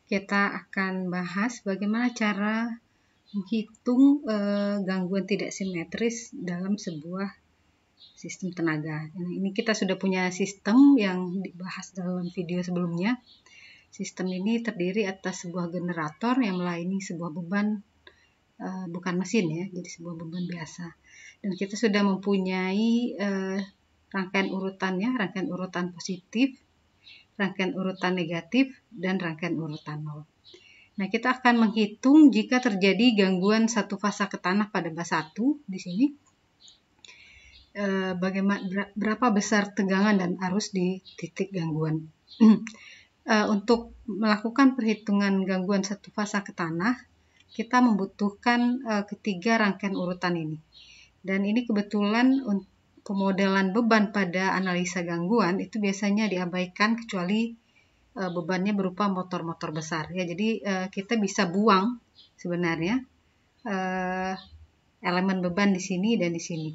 kita akan bahas bagaimana cara menghitung gangguan tidak simetris dalam sebuah sistem tenaga. Ini kita sudah punya sistem yang dibahas dalam video sebelumnya. Sistem ini terdiri atas sebuah generator yang melayani sebuah beban, bukan mesin ya, jadi sebuah beban biasa. Dan kita sudah mempunyai rangkaian urutannya, rangkaian urutan positif, rangkaian urutan negatif, dan rangkaian urutan nol. Nah, kita akan menghitung jika terjadi gangguan satu fasa ke tanah pada bas 1 di sini. Berapa besar tegangan dan arus di titik gangguan. Untuk melakukan perhitungan gangguan satu fasa ke tanah, kita membutuhkan ketiga rangkaian urutan ini. Dan ini kebetulan pemodelan beban pada analisa gangguan itu biasanya diabaikan kecuali bebannya berupa motor-motor besar ya. Jadi kita bisa buang sebenarnya elemen beban di sini dan di sini.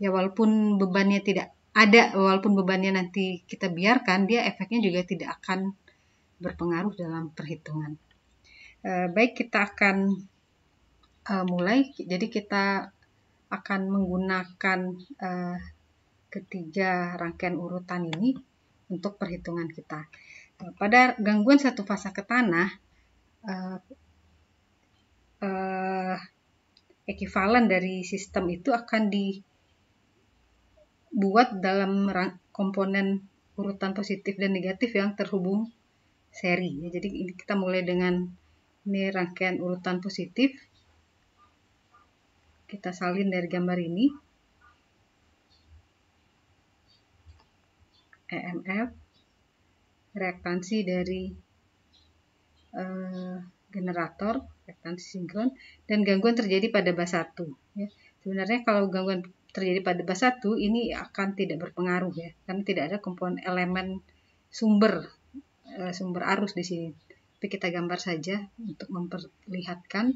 Ya, walaupun bebannya tidak ada, walaupun bebannya nanti kita biarkan, dia efeknya juga tidak akan berpengaruh dalam perhitungan. Baik, kita akan mulai. Jadi kita akan menggunakan ketiga rangkaian urutan ini untuk perhitungan kita. Pada gangguan satu fasa ke tanah, ekivalen dari sistem itu akan dibuat dalam komponen urutan positif dan negatif yang terhubung seri. Jadi kita mulai dengan ini rangkaian urutan positif. Kita salin dari gambar ini. EMF, reaktansi dari generator, reaktansi sinkron, dan gangguan terjadi pada bas 1. Ya. Sebenarnya kalau gangguan terjadi pada bas 1 ini akan tidak berpengaruh ya, karena tidak ada komponen elemen sumber arus di sini. Tapi kita gambar saja untuk memperlihatkan.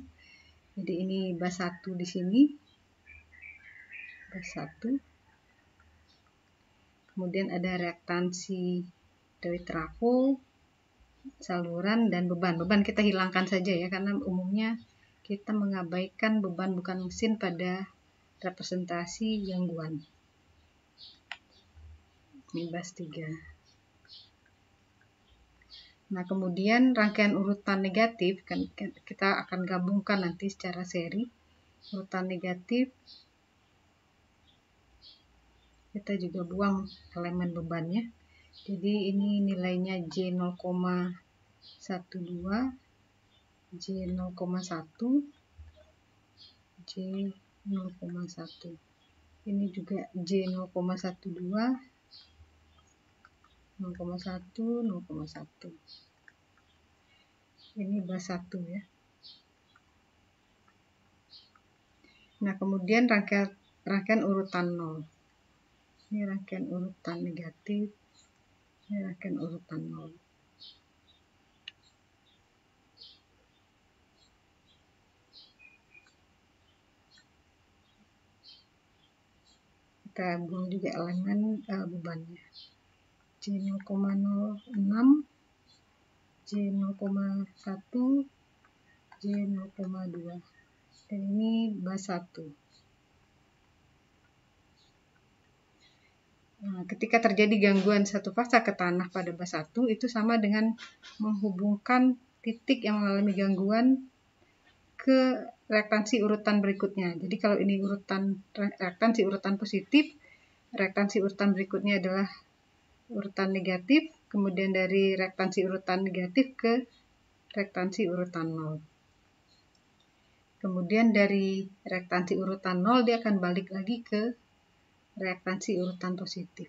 Jadi ini bas 1 di sini, bas 1. Kemudian ada reaktansi dari trafo, saluran, dan beban. Beban kita hilangkan saja ya, karena umumnya kita mengabaikan beban bukan mesin pada representasi gangguan. Ini bas 3. Nah, kemudian rangkaian urutan negatif kan kita akan gabungkan nanti secara seri. Urutan negatif kita juga buang elemen bebannya. Jadi ini nilainya J0,12, J0,1, J0,1. Ini juga J0,12, 0,1, 0,1. Ini bas 1 ya. Nah, kemudian rangkaian urutan 0. Ini rangkaian urutan negatif, ini rangkaian urutan 0. Kita buang juga elemen bebannya. J0,06, J0,1, J0,2. Dan ini bas 1. Nah, ketika terjadi gangguan satu fasa ke tanah pada bas 1 itu sama dengan menghubungkan titik yang mengalami gangguan ke reaktansi urutan berikutnya. Jadi kalau ini reaktansi urutan positif, reaktansi urutan berikutnya adalah urutan negatif, kemudian dari reaktansi urutan negatif ke reaktansi urutan 0. Kemudian dari reaktansi urutan 0 dia akan balik lagi ke reaktansi urutan positif.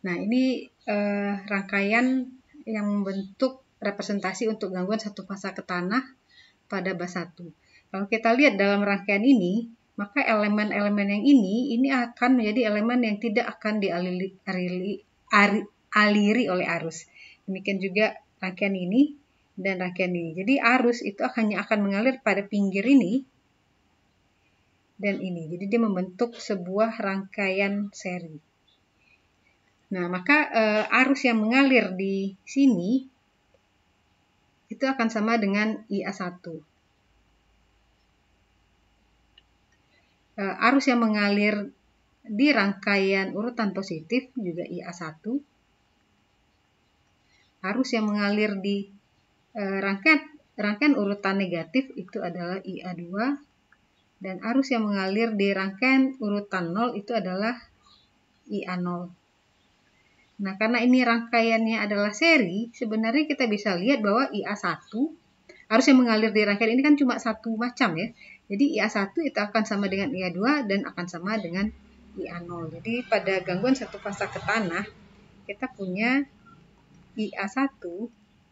Nah, ini rangkaian yang membentuk representasi untuk gangguan satu fasa ke tanah pada bas 1. Kalau kita lihat dalam rangkaian ini, maka elemen-elemen yang ini akan menjadi elemen yang tidak akan dialiri oleh arus. Demikian juga rangkaian ini dan rangkaian ini. Jadi arus itu hanya akan mengalir pada pinggir ini dan ini. Jadi dia membentuk sebuah rangkaian seri. Nah, maka arus yang mengalir di sini itu akan sama dengan IA1. Arus yang mengalir di rangkaian urutan positif juga IA1. Arus yang mengalir di rangkaian urutan negatif itu adalah IA2. Dan arus yang mengalir di rangkaian urutan 0 itu adalah IA0. Nah, karena ini rangkaiannya adalah seri, sebenarnya kita bisa lihat bahwa IA1, arus yang mengalir di rangkaian ini kan cuma satu macam ya. Jadi IA1 itu akan sama dengan IA2 dan akan sama dengan IA0. Jadi pada gangguan satu fasa ke tanah, kita punya IA1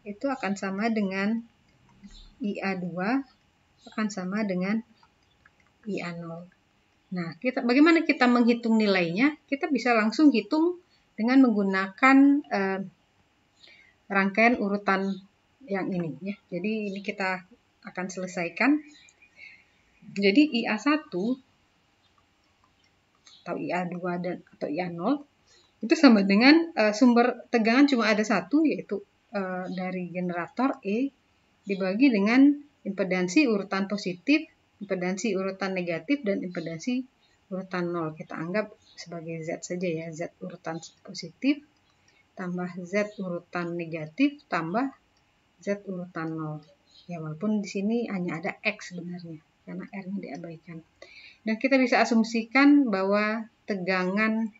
itu akan sama dengan IA2 akan sama dengan IA0. Nah, bagaimana kita menghitung nilainya? Kita bisa langsung hitung dengan menggunakan rangkaian urutan yang ini ya. Jadi ini kita akan selesaikan. Jadi IA1 atau IA2 atau IA0 itu sama dengan sumber tegangan cuma ada satu, yaitu dari generator E dibagi dengan impedansi urutan positif, impedansi urutan negatif, dan impedansi urutan 0. Kita anggap sebagai Z saja ya, Z urutan positif tambah Z urutan negatif tambah Z urutan 0. Ya, walaupun di sini hanya ada X sebenarnya karena R-nya diabaikan. Dan kita bisa asumsikan bahwa tegangan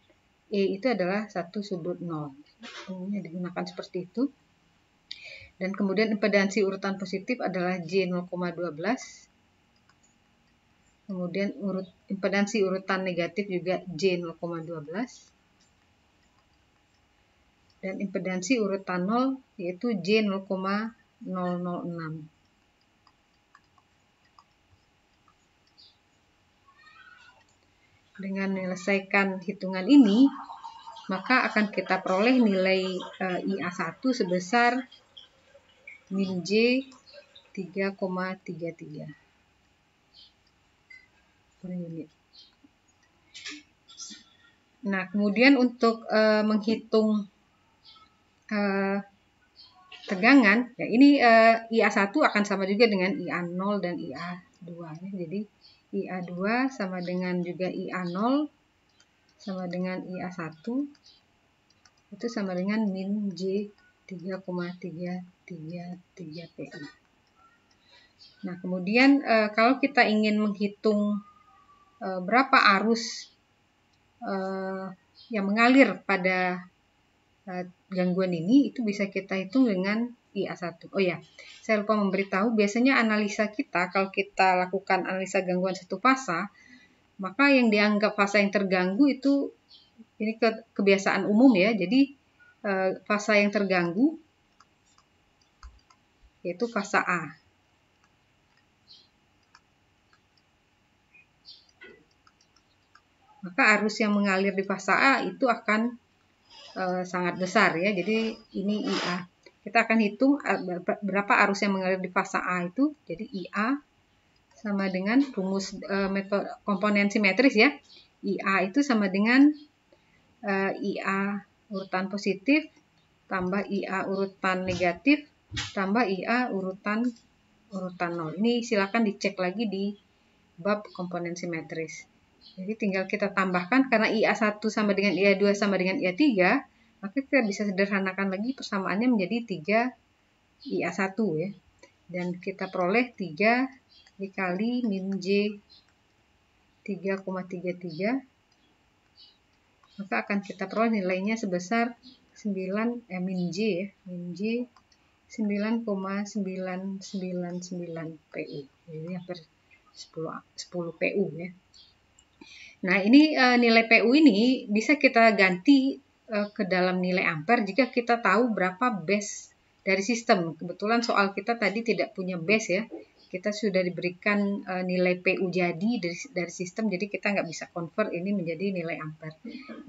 E itu adalah satu sudut 0. Ini digunakan seperti itu. Dan kemudian impedansi urutan positif adalah J0,12. Kemudian impedansi urutan negatif juga J0,12. Dan impedansi urutan 0 yaitu J0,006. Dengan menyelesaikan hitungan ini, maka akan kita peroleh nilai IA1 sebesar min J 3,33 per unit. Nah, kemudian untuk menghitung tegangan, ya ini IA1 akan sama juga dengan IA0 dan IA2. Ya. Jadi IA2 sama dengan juga IA0 sama dengan IA1 itu sama dengan min J 3,333 PU. Nah, kemudian kalau kita ingin menghitung berapa arus yang mengalir pada gangguan ini, itu bisa kita hitung dengan IA1. Oh ya, saya lupa memberitahu, biasanya analisa kita, kalau kita lakukan analisa gangguan satu fasa, maka yang dianggap fasa yang terganggu itu, ini kebiasaan umum ya, jadi fasa yang terganggu yaitu fasa A. Maka arus yang mengalir di fasa A itu akan sangat besar ya. Jadi ini IA. Kita akan hitung berapa arus yang mengalir di fasa A itu. Jadi IA sama dengan rumus metode komponen simetris ya. IA itu sama dengan IA urutan positif tambah IA urutan negatif tambah IA urutan 0. Ini silakan dicek lagi di bab komponen simetris. Jadi tinggal kita tambahkan, karena IA1 sama dengan IA2 sama dengan IA3, maka kita bisa sederhanakan lagi persamaannya menjadi 3 IA1 ya. Dan kita peroleh 3 dikali min J 3,33, maka akan kita peroleh nilainya sebesar min J ya, min J 9,999 PU. Jadi hampir 10 PU ya. Nah, ini nilai PU ini bisa kita ganti ke dalam nilai ampere jika kita tahu berapa base dari sistem. Kebetulan soal kita tadi tidak punya base ya. Kita sudah diberikan nilai PU jadi dari sistem, jadi kita nggak bisa convert ini menjadi nilai ampere.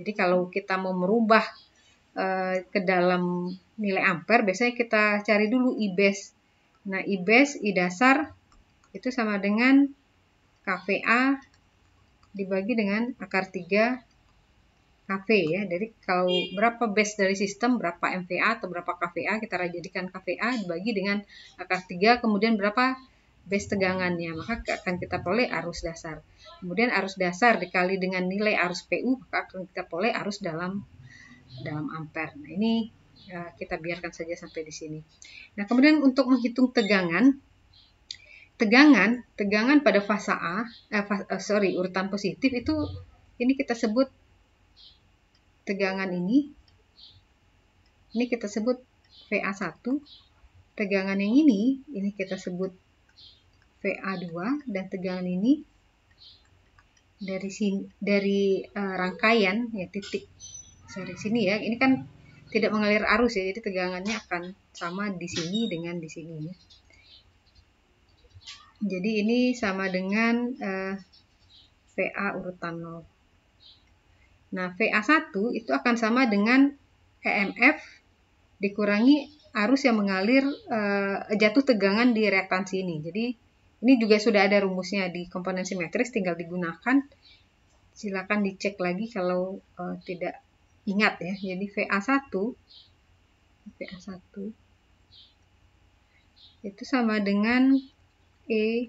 Jadi kalau kita mau merubah ke dalam nilai ampere, biasanya kita cari dulu I-base. Nah, I-base, I dasar itu sama dengan KVA dibagi dengan akar 3 KV ya. Jadi kalau berapa base dari sistem, berapa MVA atau berapa KVA, kita jadikan KVA dibagi dengan akar 3, kemudian berapa base tegangannya, maka akan kita peroleh arus dasar. Kemudian arus dasar dikali dengan nilai arus PU, maka akan kita peroleh arus dalam ampere. Nah, ini kita biarkan saja sampai di sini. Nah, kemudian untuk menghitung tegangan pada fasa urutan positif itu, ini kita sebut tegangan ini kita sebut VA1. Tegangan yang ini kita sebut VA2, dan tegangan ini dari rangkaian ya, titik sini ya, ini kan tidak mengalir arus ya, jadi tegangannya akan sama di sini dengan di sini ya. Jadi ini sama dengan VA urutan 0. Nah, VA1 itu akan sama dengan EMF dikurangi arus yang mengalir jatuh tegangan di reaktansi ini. Jadi ini juga sudah ada rumusnya di komponen simetris, tinggal digunakan. Silakan dicek lagi kalau tidak ingat ya. Jadi VA1 itu sama dengan E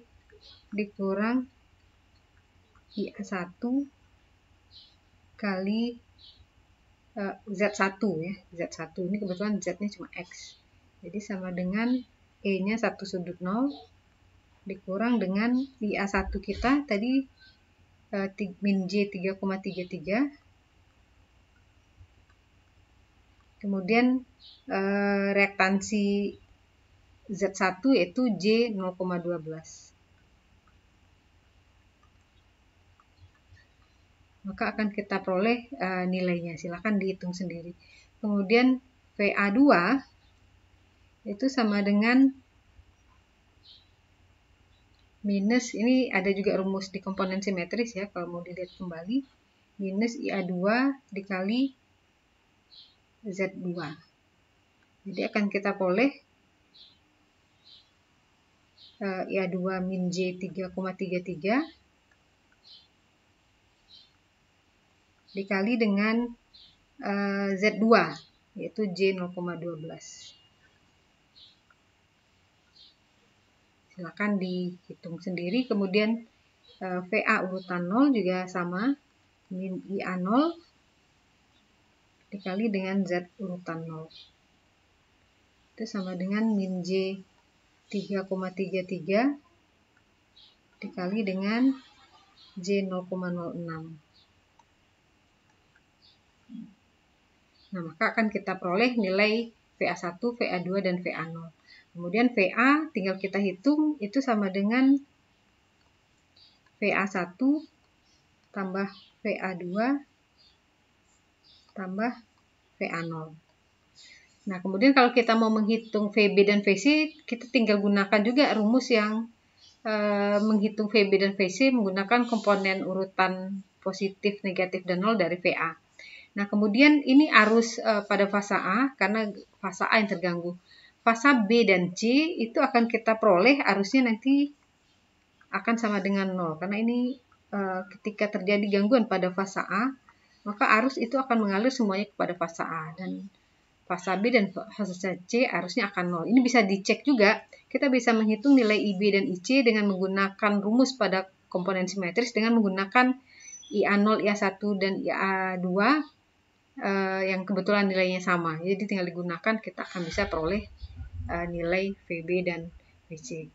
dikurang IA1 kali Z1 ya. Z1 ini kebetulan Z-nya cuma X. Jadi sama dengan E-nya 1 sudut 0 dikurang dengan IA1 kita tadi min J 3,33. Kemudian reaktansi Z1 yaitu J 0,12. Maka akan kita peroleh nilainya. Silakan dihitung sendiri. Kemudian VA2 itu sama dengan minus, ini ada juga rumus di komponen simetris ya, kalau mau dilihat kembali, minus IA2 dikali Z2. Jadi akan kita peroleh IA2 min J 3,33 dikali dengan Z2 yaitu J 0,12. Silakan dihitung sendiri. Kemudian VA urutan 0 juga sama, min IA0 dikali dengan Z urutan 0. Itu sama dengan min J 3,33 dikali dengan J 0,06. Nah, maka akan kita peroleh nilai VA1, VA2, dan VA0. Kemudian VA tinggal kita hitung, itu sama dengan VA1 tambah VA2 tambah VA0. Nah, kemudian kalau kita mau menghitung VB dan VC, kita tinggal gunakan juga rumus yang menghitung VB dan VC menggunakan komponen urutan positif, negatif, dan 0 dari VA. Nah, kemudian ini arus pada fasa A, karena fasa A yang terganggu. Fasa B dan C itu akan kita peroleh arusnya nanti akan sama dengan 0. Karena ini ketika terjadi gangguan pada fasa A, maka arus itu akan mengalir semuanya kepada fasa A. Dan fasa B dan fasa C arusnya akan 0. Ini bisa dicek juga. Kita bisa menghitung nilai IB dan IC dengan menggunakan rumus pada komponen simetris dengan menggunakan IA0, IA1, dan IA2 yang kebetulan nilainya sama. Jadi tinggal digunakan, kita akan bisa peroleh nilai VB dan VC.